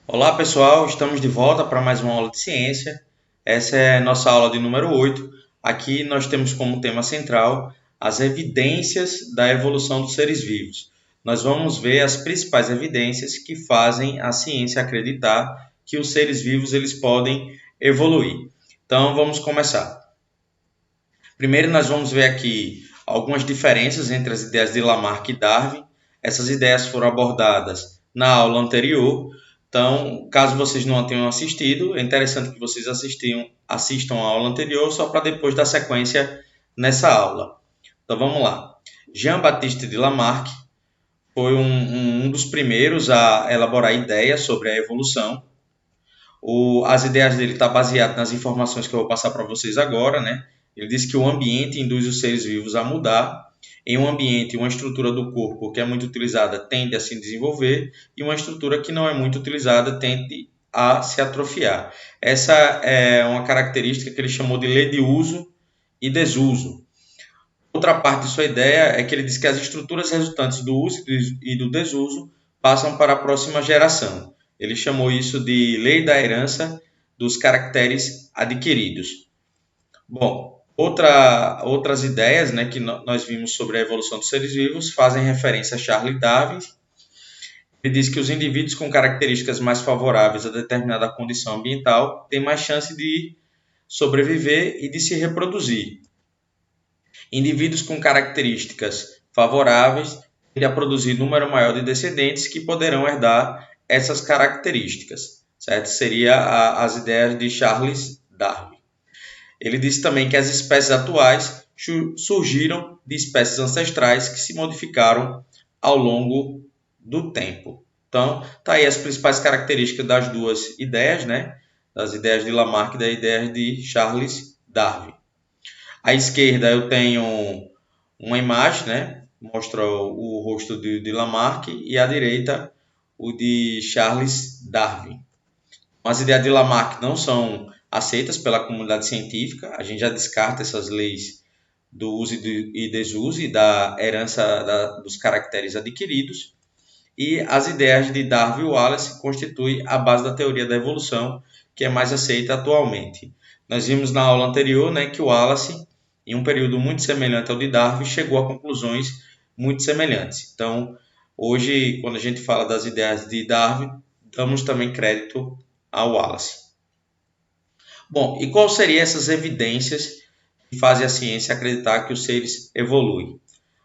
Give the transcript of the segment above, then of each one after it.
Olá pessoal, estamos de volta para mais uma aula de ciência. Essa é a nossa aula de número 8. Aqui nós temos como tema central as evidências da evolução dos seres vivos. Nós vamos ver as principais evidências que fazem a ciência acreditar que os seres vivos eles podem evoluir. Então vamos começar. Primeiro nós vamos ver aqui algumas diferenças entre as ideias de Lamarck e Darwin. Essas ideias foram abordadas na aula anterior. Então, caso vocês não tenham assistido, é interessante que vocês assistam a aula anterior, só para depois dar sequência nessa aula. Então, vamos lá. Jean-Baptiste de Lamarck foi um dos primeiros a elaborar ideias sobre a evolução. As ideias dele estão baseadas nas informações que eu vou passar para vocês agora, né? Ele diz que o ambiente induz os seres vivos a mudar. Em um ambiente, uma estrutura do corpo que é muito utilizada tende a se desenvolver e uma estrutura que não é muito utilizada tende a se atrofiar. Essa é uma característica que ele chamou de lei de uso e desuso. Outra parte de sua ideia é que ele diz que as estruturas resultantes do uso e do desuso passam para a próxima geração. Ele chamou isso de lei da herança dos caracteres adquiridos. Bom, outras ideias, né, que nós vimos sobre a evolução dos seres vivos fazem referência a Charles Darwin. Ele diz que os indivíduos com características mais favoráveis a determinada condição ambiental têm mais chance de sobreviver e de se reproduzir. Indivíduos com características favoráveis tendem a produzir número maior de descendentes que poderão herdar essas características, certo? Seria as ideias de Charles Darwin. Ele disse também que as espécies atuais surgiram de espécies ancestrais que se modificaram ao longo do tempo. Então, tá aí as principais características das duas ideias, né? Das ideias de Lamarck e das ideias de Charles Darwin. À esquerda eu tenho uma imagem, né? Mostra o rosto de Lamarck e à direita o de Charles Darwin. As ideias de Lamarck não são aceitas pela comunidade científica. A gente já descarta essas leis do uso e desuso e da herança dos caracteres adquiridos. E as ideias de Darwin e Wallace constituem a base da teoria da evolução, que é mais aceita atualmente. Nós vimos na aula anterior, né, que Wallace, em um período muito semelhante ao de Darwin, chegou a conclusões muito semelhantes. Então, hoje, quando a gente fala das ideias de Darwin, damos também crédito ao Wallace. Bom, e quais seriam essas evidências que fazem a ciência acreditar que os seres evoluem?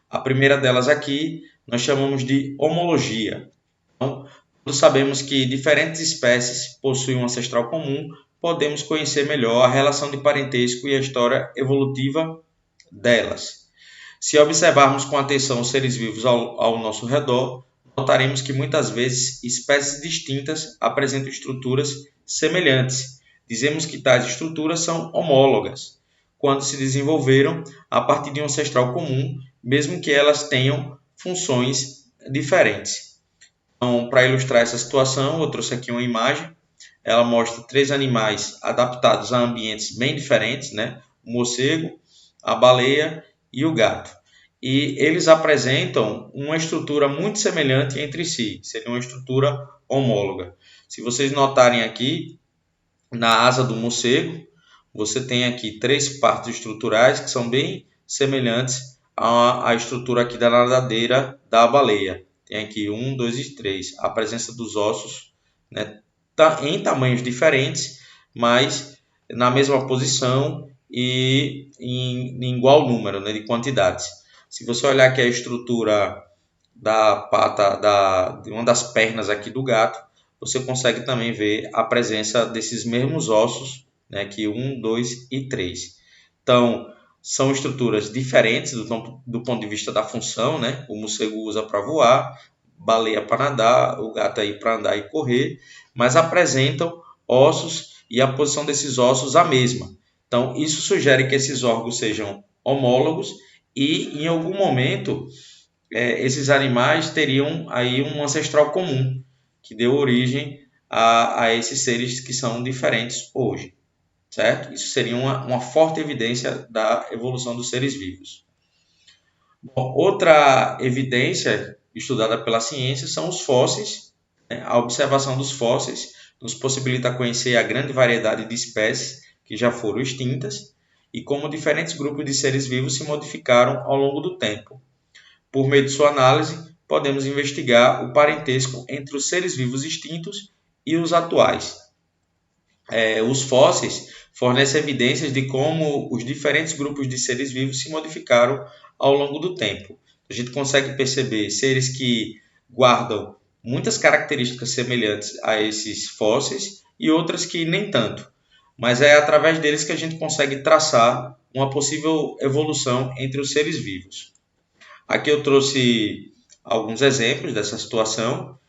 A primeira delas aqui nós chamamos de homologia. Então, quando sabemos que diferentes espécies possuem um ancestral comum, podemos conhecer melhor a relação de parentesco e a história evolutiva delas. Se observarmos com atenção os seres vivos ao nosso redor, notaremos que muitas vezes espécies distintas apresentam estruturas semelhantes. Dizemos que tais estruturas são homólogas, quando se desenvolveram a partir de um ancestral comum, mesmo que elas tenham funções diferentes. Então, para ilustrar essa situação, eu trouxe aqui uma imagem. Ela mostra 3 animais adaptados a ambientes bem diferentes, né? O morcego, a baleia e o gato. E eles apresentam uma estrutura muito semelhante entre si, seria uma estrutura homóloga. Se vocês notarem aqui, na asa do morcego, você tem aqui 3 partes estruturais que são bem semelhantes à estrutura aqui da nadadeira da baleia. Tem aqui 1, 2 e 3. A presença dos ossos, né, em tamanhos diferentes, mas na mesma posição e em igual número, né, de quantidades. Se você olhar aqui a estrutura da pata, de uma das pernas aqui do gato, você consegue também ver a presença desses mesmos ossos, né, aqui 1, 2 e 3. Então, são estruturas diferentes do ponto de vista da função, né? O morcego usa para voar, baleia para nadar, o gato aí para andar e correr, mas apresentam ossos e a posição desses ossos a mesma. Então, isso sugere que esses órgãos sejam homólogos e, em algum momento, esses animais teriam aí um ancestral comum, que deu origem a esses seres que são diferentes hoje, certo? Isso seria uma forte evidência da evolução dos seres vivos. Bom, outra evidência estudada pela ciência são os fósseis, né? A observação dos fósseis nos possibilita conhecer a grande variedade de espécies que já foram extintas e como diferentes grupos de seres vivos se modificaram ao longo do tempo. Por meio de sua análise, podemos investigar o parentesco entre os seres vivos extintos e os atuais. Os fósseis fornecem evidências de como os diferentes grupos de seres vivos se modificaram ao longo do tempo. A gente consegue perceber seres que guardam muitas características semelhantes a esses fósseis e outras que nem tanto. Mas é através deles que a gente consegue traçar uma possível evolução entre os seres vivos. Aqui eu trouxe alguns exemplos dessa situação.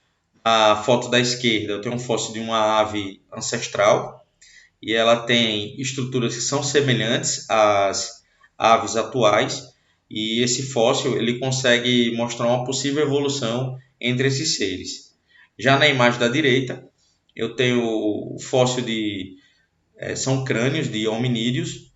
A foto da esquerda, eu tenho um fóssil de uma ave ancestral e ela tem estruturas que são semelhantes às aves atuais, e esse fóssil ele consegue mostrar uma possível evolução entre esses seres. Já na imagem da direita, eu tenho o fóssil são crânios de hominídeos.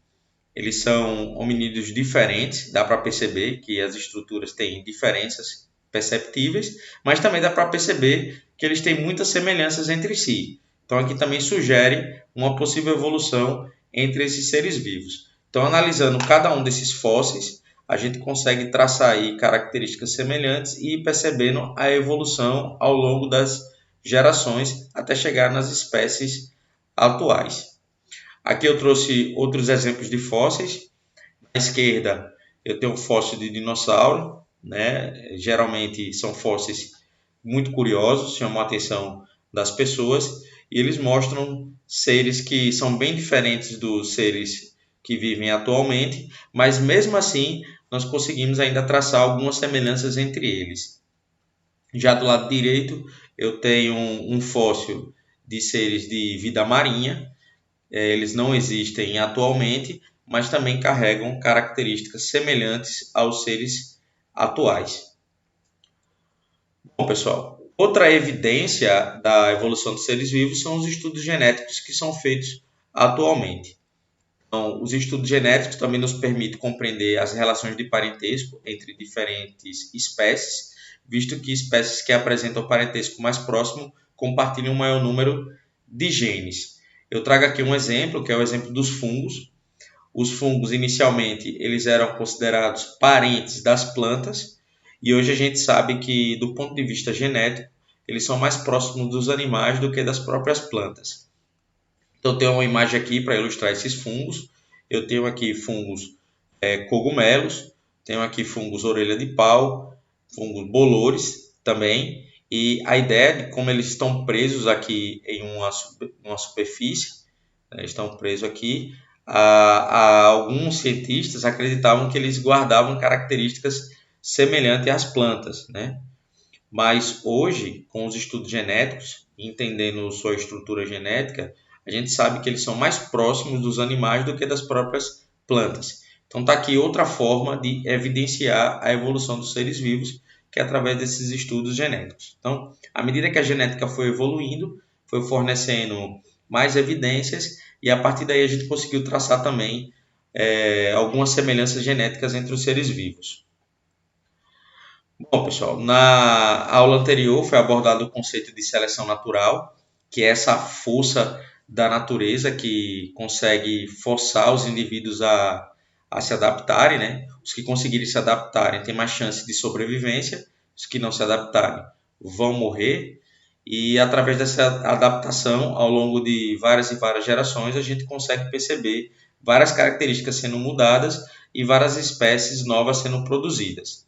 Eles são hominídeos diferentes, dá para perceber que as estruturas têm diferenças perceptíveis, mas também dá para perceber que eles têm muitas semelhanças entre si. Então aqui também sugere uma possível evolução entre esses seres vivos. Então, analisando cada um desses fósseis, a gente consegue traçar aí características semelhantes e ir percebendo a evolução ao longo das gerações até chegar nas espécies atuais. Aqui eu trouxe outros exemplos de fósseis. À esquerda eu tenho um fóssil de dinossauro, né? Geralmente são fósseis muito curiosos, chamam a atenção das pessoas, e eles mostram seres que são bem diferentes dos seres que vivem atualmente, mas mesmo assim nós conseguimos ainda traçar algumas semelhanças entre eles. Já do lado direito eu tenho um fóssil de seres de vida marinha. Eles não existem atualmente, mas também carregam características semelhantes aos seres atuais. Bom, pessoal, outra evidência da evolução dos seres vivos são os estudos genéticos que são feitos atualmente. Então, os estudos genéticos também nos permitem compreender as relações de parentesco entre diferentes espécies, visto que espécies que apresentam parentesco mais próximo compartilham um maior número de genes. Eu trago aqui um exemplo, que é o exemplo dos fungos. Os fungos, inicialmente, eles eram considerados parentes das plantas, e hoje a gente sabe que, do ponto de vista genético, eles são mais próximos dos animais do que das próprias plantas. Então, eu tenho uma imagem aqui para ilustrar esses fungos. Eu tenho aqui fungos cogumelos, tenho aqui fungos orelha de pau, fungos bolores também. E a ideia de como eles estão presos aqui em uma superfície, né, estão presos aqui, alguns cientistas acreditavam que eles guardavam características semelhantes às plantas, né? Mas hoje, com os estudos genéticos, entendendo sua estrutura genética, a gente sabe que eles são mais próximos dos animais do que das próprias plantas. Então está aqui outra forma de evidenciar a evolução dos seres vivos, que é através desses estudos genéticos. Então, à medida que a genética foi evoluindo, foi fornecendo mais evidências, e a partir daí a gente conseguiu traçar também algumas semelhanças genéticas entre os seres vivos. Bom, pessoal, na aula anterior foi abordado o conceito de seleção natural, que é essa força da natureza que consegue forçar os indivíduos a se adaptarem, né? Os que conseguirem se adaptarem têm mais chance de sobrevivência, os que não se adaptarem vão morrer, e através dessa adaptação, ao longo de várias e várias gerações, a gente consegue perceber várias características sendo mudadas e várias espécies novas sendo produzidas.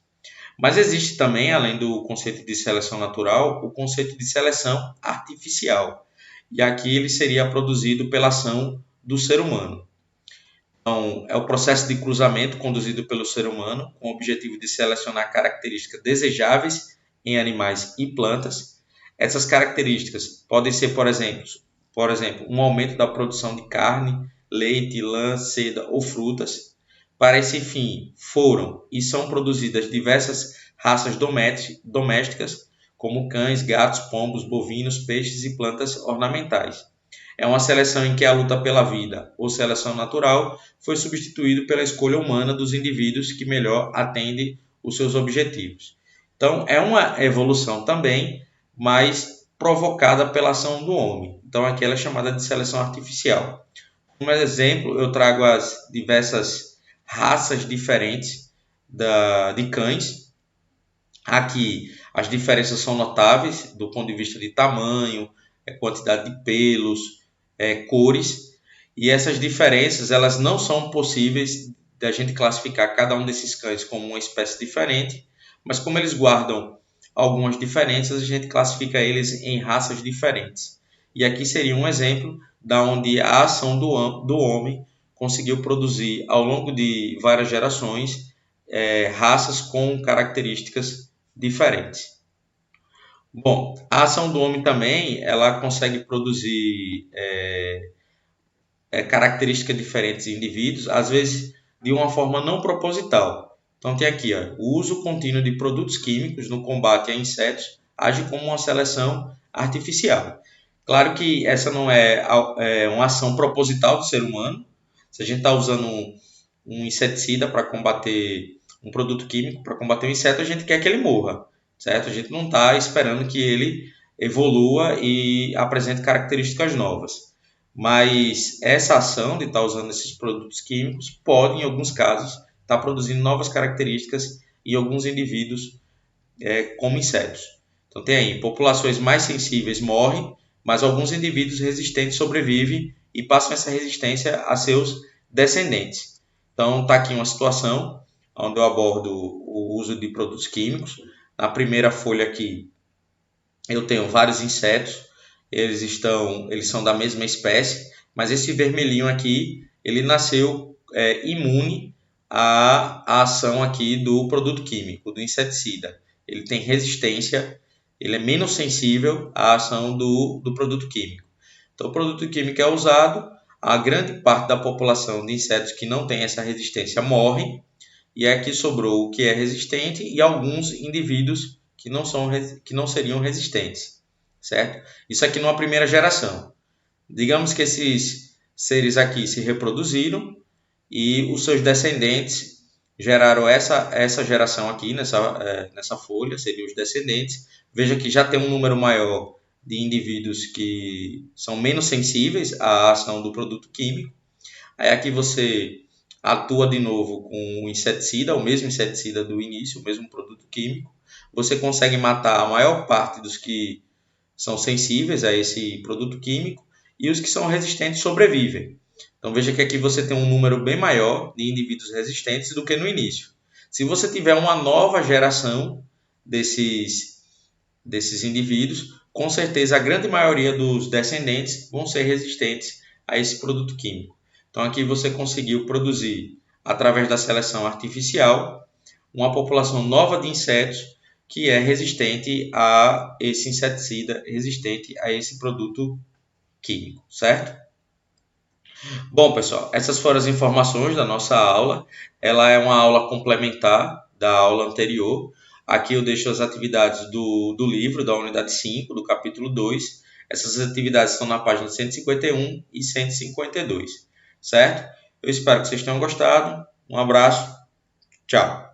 Mas existe também, além do conceito de seleção natural, o conceito de seleção artificial. E aqui ele seria produzido pela ação do ser humano. Então, é o processo de cruzamento conduzido pelo ser humano com o objetivo de selecionar características desejáveis em animais e plantas. Essas características podem ser, por exemplo, um aumento da produção de carne, leite, lã, seda ou frutas. Para esse fim, foram e são produzidas diversas raças domésticas, como cães, gatos, pombos, bovinos, peixes e plantas ornamentais. é uma seleção em que a luta pela vida ou seleção natural foi substituído pela escolha humana dos indivíduos que melhor atendem os seus objetivos. Então, é uma evolução também, mas provocada pela ação do homem. Então, aqui ela é chamada de seleção artificial. Como exemplo, eu trago as diversas raças diferentes de cães. Aqui, as diferenças são notáveis do ponto de vista de tamanho, quantidade de pelos, cores, e essas diferenças elas não são possíveis de a gente classificar cada um desses cães como uma espécie diferente, mas como eles guardam algumas diferenças, a gente classifica eles em raças diferentes. E aqui seria um exemplo da onde a ação do homem conseguiu produzir ao longo de várias gerações raças com características diferentes. Bom, a ação do homem também ela consegue produzir características diferentes em indivíduos, às vezes de uma forma não proposital. Então tem aqui, o uso contínuo de produtos químicos no combate a insetos age como uma seleção artificial. Claro que essa não é uma ação proposital do ser humano. Se a gente está usando um inseticida para combater um produto químico, para combater um inseto, a gente quer que ele morra, certo? A gente não está esperando que ele evolua e apresente características novas. Mas essa ação de estar usando esses produtos químicos pode, em alguns casos, estar produzindo novas características em alguns indivíduos como insetos. Então tem aí, populações mais sensíveis morrem, mas alguns indivíduos resistentes sobrevivem e passam essa resistência a seus descendentes. Então está aqui uma situação onde eu abordo o uso de produtos químicos. Na primeira folha aqui eu tenho vários insetos, eles são da mesma espécie, mas esse vermelhinho aqui ele nasceu imune à ação aqui do produto químico, do inseticida. Ele tem resistência, ele é menos sensível à ação do produto químico. Então, o produto químico é usado, a grande parte da população de insetos que não tem essa resistência morre, e aqui sobrou o que é resistente e alguns indivíduos que não seriam resistentes, certo? Isso aqui numa primeira geração. Digamos que esses seres aqui se reproduziram e os seus descendentes geraram essa geração aqui nessa folha, seriam os descendentes. Veja que já tem um número maior de indivíduos que são menos sensíveis à ação do produto químico. Aí aqui você atua de novo com o inseticida, o mesmo inseticida do início, o mesmo produto químico. Você consegue matar a maior parte dos que são sensíveis a esse produto químico e os que são resistentes sobrevivem. Então veja que aqui você tem um número bem maior de indivíduos resistentes do que no início. Se você tiver uma nova geração desses indivíduos, com certeza a grande maioria dos descendentes vão ser resistentes a esse produto químico. Então aqui você conseguiu produzir, através da seleção artificial, uma população nova de insetos que é resistente a esse inseticida, resistente a esse produto químico, certo? Bom, pessoal, essas foram as informações da nossa aula. Ela é uma aula complementar da aula anterior. Aqui eu deixo as atividades do livro, da unidade 5, do capítulo 2. Essas atividades estão na página 151 e 152, certo? Eu espero que vocês tenham gostado. Um abraço. Tchau.